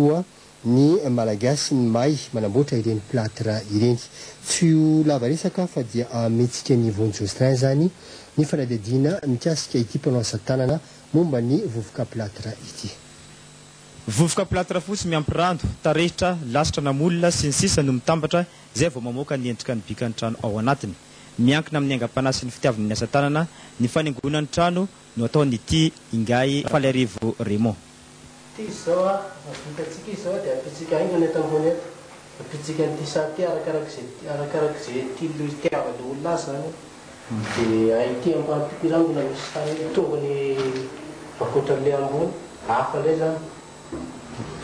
ny malagasy ny may manamboatra ireny plâtre ireny tsy ho lava resaka fa dia ametsika ny vonjy zany ny fanadihadiana mikasika ity mpanao asa tanana momba ny vovoka plâtre ity. Vovoka plâtre fotsy miampirando tarehitra lasitra namolona sy ny sisa no mitambatra zay vao mamoaka ny endrika ny bikany trano ao anatiny. Miankina amin'ny aingam-panahy sy ny fitiavan'ny asa tanana ny fanaingoana ny trano no ataon'ity Ingay Falerivo Raymond. Ity zao vitatsika izao dia apitsika aingana eto ambony eto. Apitsika an'ity sary ity arakarak'izay tilo itiavan'ny olona azy zany. Dia ity ampipirangona misy tany tongony ankoatran'ilay ambony hafa ilay zany.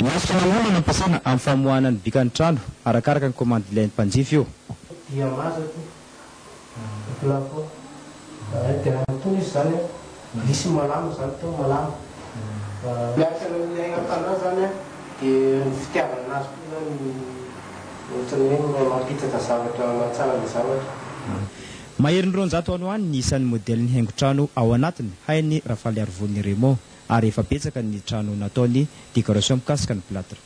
Lasitra namolona nampiasaina amin'ny famoahana ny bikany trano arakaraka ny commande ilain'ny mpanjifa io. Dia mazaky plafond. Dia antony izy zany misy malama zany to malama. Miaraka amin'ny aingam-panahy zany dia ny fitiavana azy koa zany ohatran'ny hoe mampitaka zavatra mahatsara ny zavatra. Maherin'ny roanjato ano any ny isan'ny modelin'ny haingon-trano ao anatiny hainy Falerivo Raymond ary efa betsaka ny trano nataony décoration mikasika ny plâtre.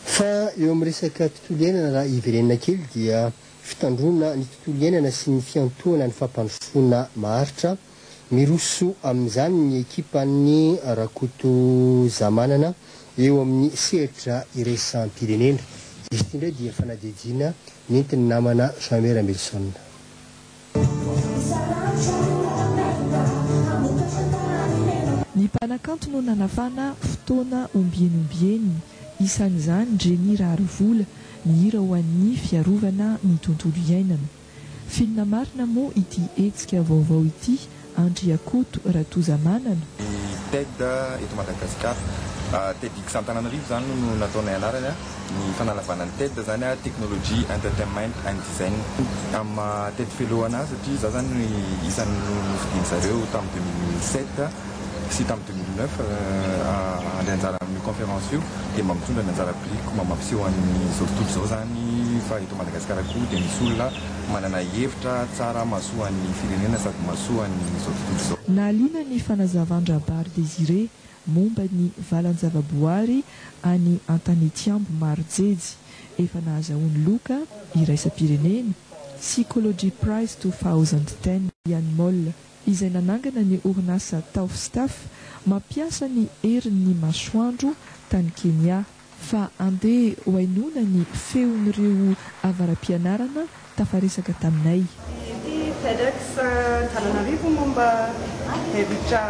Fa eo amin'ny resaka tontolo iainana raha iverenana kely dia fitandrona ny tontolo iainana sy ny fiantohana ny fampandrosoana maharitra miroso amin'izany ny ekipan'ny Rakoto Zamanana eo amin'ny sehatra iraisam-pirenena. Izy ity indray dia fanadihadiana nentin'ny namana Jean-Mer Ambelson. Ny mpanakanto no nanavana fotoana ombieny isan'izany Jenny Rarivola ny hira ho an'ny fiarovana ny tontolo iainana. Filina marina moa ity hetsika vaovao ity Andriakoto Ratozamanana. TED eto Madagasikara, TED Antananarivo zany no nataonay anarany ny fanalavana ny TED zany Technology, Entertainment and Design. Amin'ny TED Fellow anazy satria za zany isan'ny novidiany zareo tamin'ny 2007 sy tamin'ny 2009 andeha anjara amin'ny conférence io dia mamitondra ny anjara pliko mamampiseho an'izao tontolo izao zany fa eto Madagasikara koa dia misy olona manana hevitra tsara mahasoa ny firenena sady mahasoa n'izao tontolo izao. Nahaliana ny fanazavan-drabary Désiré momba ny valan-javaboary any Antanetiambo Marjery efa nahazahoany loka iraisam-pirenena Psychology Prize 2010 Ian Moll izay nanangana ny orinasa Taufstaff mampiasa ny herin'ny masoandro tany Kenya fa andeha ho hainoana ny feon'ireo avaram-pianarana tafaresaka taminay. TEDx Antananarivo momba hevitra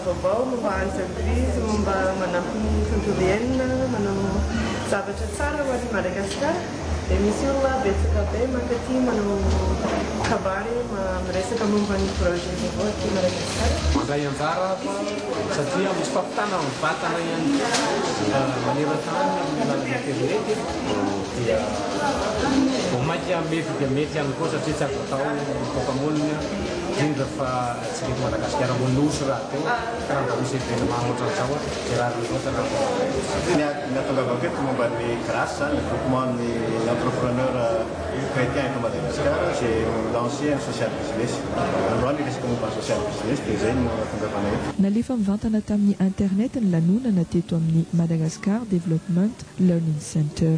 vaovao momba entreprise momba manampy ny tontolo iainana manao zavatra tsara ho an'ny Madagasikara dia misy olona betsaka be mankaty manao kabary miresaka momba ny projet vaovao aty Madagasikara. Mandray anjara satria misy fampitana amin'ny vatana ihany maneran-tany amin'ny lalana internet dia vao maiky mety dia mety ihany koa satria tsy azo atao tokamonina indrindra fa tsy mety Madagasikara monosy raha teo ka raha misy événement ohatran'izao dia raha loatana. Natongavako eto momba ny grâce zany groupement ny entrepreneur chrétien eto Madagasikara j'ai lancé un social business. Androany resaka momba social business dia zay no natongavana eto. Nalefa mivantana tamin'ny internet ny lanonana teto amin'ny Madagascar Development Learning Center.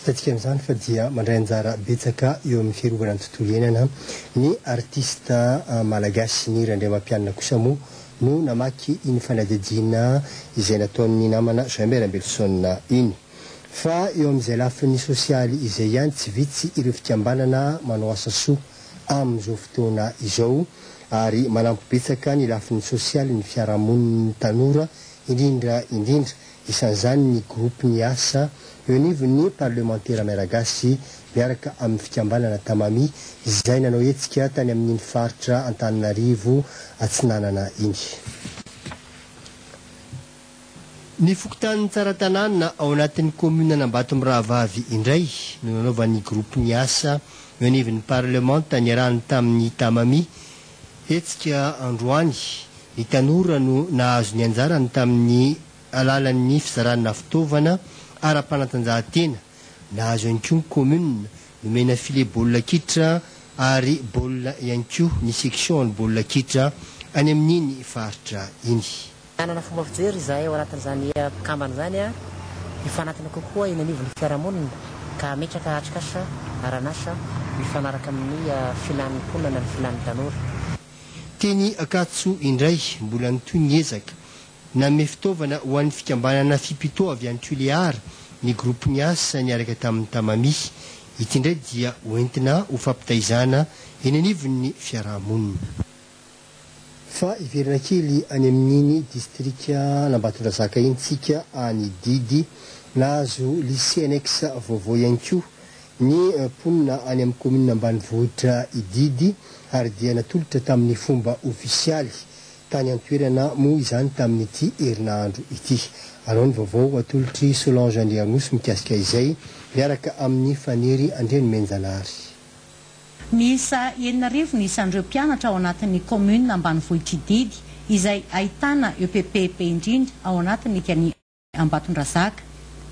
Tatsika amin'izany fa dia mandray anjara betsaka eo amin'ny fiarovana ny tontolo iainana ny artista malagasy ny Randriamampianina kosa moa no namaky iny fanadihadiana izay nataon'ny namana Jean-Mer Ambelson iny. Fa eo amin'izay lafiny sosialy izay ihany tsy vitsy ireo fikambanana manao asa soa amin'izao fotoana izao ary manampy betsaka ny lafiny sosialy ny fiarahamoniny tanora indrindra isan'izany ny groupe ny asa eo anivon'ny parlementaire malagasy miaraka amin'ny fikambanana Tamami izay nanao hetsika tany amin'ny faritra Antananarivo Atsinanana iny. Ny fokontany tsara tanàna ao anatin'ny commune Ambatomarahavavy indray no nanaovan'ny groupe ny asa eo anivon'ny parlement taniarahany tamin'ny tamami hetsika androany ny tanora no nahazo ny anjarany tamin'ny alalan'ny fizarana fitaovana ara-panatanjahantena nahazo ihany koa ny commune nomena file baolina kitra ary baolina ihany koa ny section ny baolina kitra any amin'iny faritra iny. Anana fomba fijery izahay ao anatin'izany kambana zany a mifanatona kokoa eny anivon'ny fiarahamonina ka metraka atrikasa aranasa mifanaraka amin'ny filan'ny mponina ny filan'ny tanora. Teny Akatso indray mbola nitoy ny ezaka name fitaovana ho an'ny fikambanana fipito avy any Tuléar ny groupe ny asa niaraka tamin'ny tamami ity indray dia hoentina ho fampitaizana eny anivon'ny fiarahamonina. Fa iverana kely any amin'iny distrika n'Ambatondrazaka iny tsika any Didy nahazo lycée annexe vaovao ihany koa ny mponina any amin'ny commune ambanivohitra i Didy ary dia natolotra tamin'ny fomba ofisialy tany an-toerana moa izany tamin'ity herinandro ity. Alao ny vaovao atolotry Solange Andrianosy mikasika izay miaraka amin'ny fanery Andreny Menjanary. Miisa 7 ny isan'ireo mpianatra ao anatin'ny commune ambanivohitra Didy izay ahitana EPPP indrindra ao anatin'ny kany Ambatondrazaka,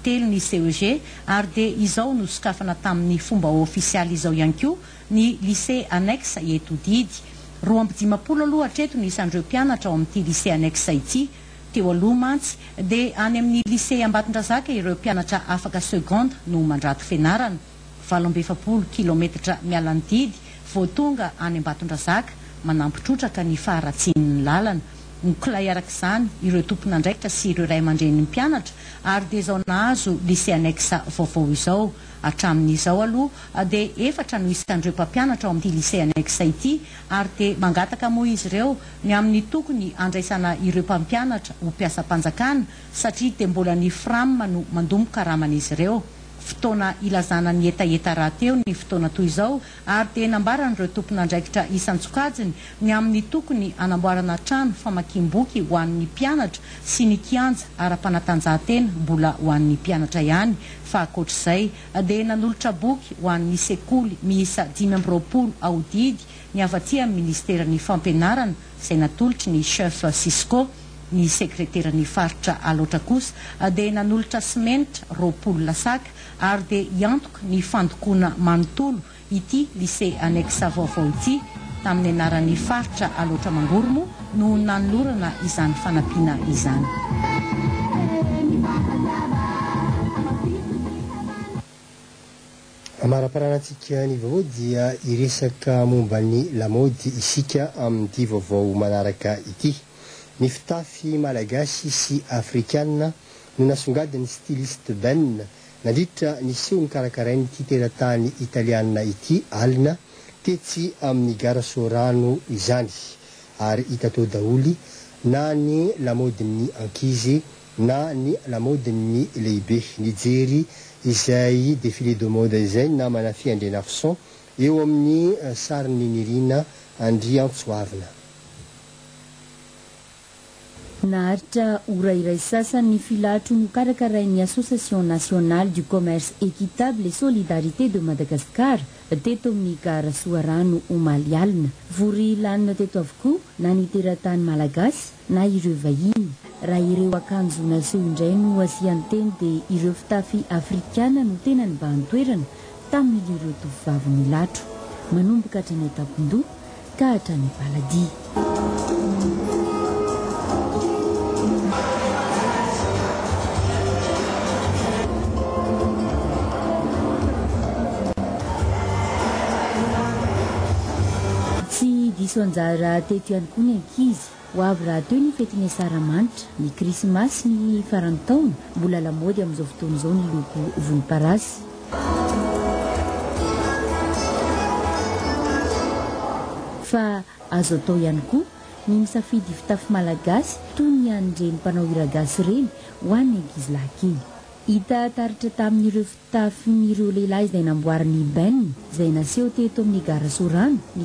3 ny CEG ary dia izao no sokafana tamin'ny fomba ofisialy izao ihany koa ny lycée annexe eto Didy. 220 aloha hatreto ny isan'ireo mpianatra ao amin'ity lycée annexe ity. Teo aloha mantsy dia any amin'ny lycée Ambatondrazaka ireo mpianatra afaka seconde no mandrato fianarana. 720 kilometatra miala ny Didy vao tonga any Ambatondrazaka manampitrotraka ny faharatsian'ny lalana. Ny kolay arak'izany ireo tompon'andraikitra sy ireo ray aman-dren'ny mpianatra ary dia izao nahazo lycée annexe vaovao izao. Hatramin'izao aloha dia 4 no isan'ireo mpampianatra ao amin'ity lycée annexe ity ary dia mangataka moa izy ireo ny amin'ny tokony andraisana ireo mpampianatra ho mpiasam-panjakana satria dia mbola ny FRAM no mandomboka raman'izy ireo. Fotoana ilazana ny etaeta rahateo ny fotoana toy izao ary dia nambaran'ireo tompon'andraikitra isan-tsokajiny ny amin'ny tokony anamboarana trano famakiam-boky ho an'ny mpianatra sy ny kianja ara-panatanjahantena mbola ho an'ny mpianatra ihany. Fa ankoatr'izay dia nanolotra boky ho an'ny sekoly miisa 520 ao Didy ny avatỳ amin'ny ministeran'ny fampianarana izay natolotry ny chef Cisco. Ny sekreteran'ny faritra aloatra kosa dia nanolotra simenitra 20 lasaka ary dia iantoka ny fandokoana manontolo ity lycée annexe vaovao ity tamin'ny anaran'ny faritra aloatra Mangoromo no nanolorana izany fanampiana izany. Amara-paranantsika ny vaovao dia iresaka momba ny lamaody isika amin'ity vaovao manaraka ity. Ny fitafy malagasy sy afrikanina no nasongadiny styliste Ben nandritra niseho ny karakarain'ity teratany italiana ity alina tetsy amin'ny gara Sorano izany ary hita tao daholy na ny lamaodin'ny ankizy na ny lamaodin'ny lehibe. Nijery izay défilé de mode izay na manafy Andrianafson eo amin'ny sarin'ny Nirina Andriantsoavina. Naharitra ora iray sasany ny filatro no karakarain'ny Association nationale du commerce équitable et solidarité de Madagascar teto amin'ny gara Soarano omaly alina. Vory lanina teto avokoa na ny teratany malagasy na ireo vahiny. Raha ireo akanjo naseho indray no asiany teny dia ireo fitafy afrikana no tena ny mbantoerana tamin'ireo tovovavy milatro manomboka hatrany Tampindoha ka hatrany Paladia. Diso anjara teto ihany koa ny ankizy ho avy raha teo ny fetiny Saramanitra, ny krismasy ny farany taona mbola lamaody amin'izao fotoana izao ny loko volomparasy. Fa azo atao ihany koa ny misafidy fitafy malagasy toy ny an'ireny mpanao hira gasy ireny ho an'ny ankizy lahy kely. Hita taritra tamin'ireo fitafin'ireo lehilahy izay namboariny Ben izay naseho teto amin'ny gara Sorano ny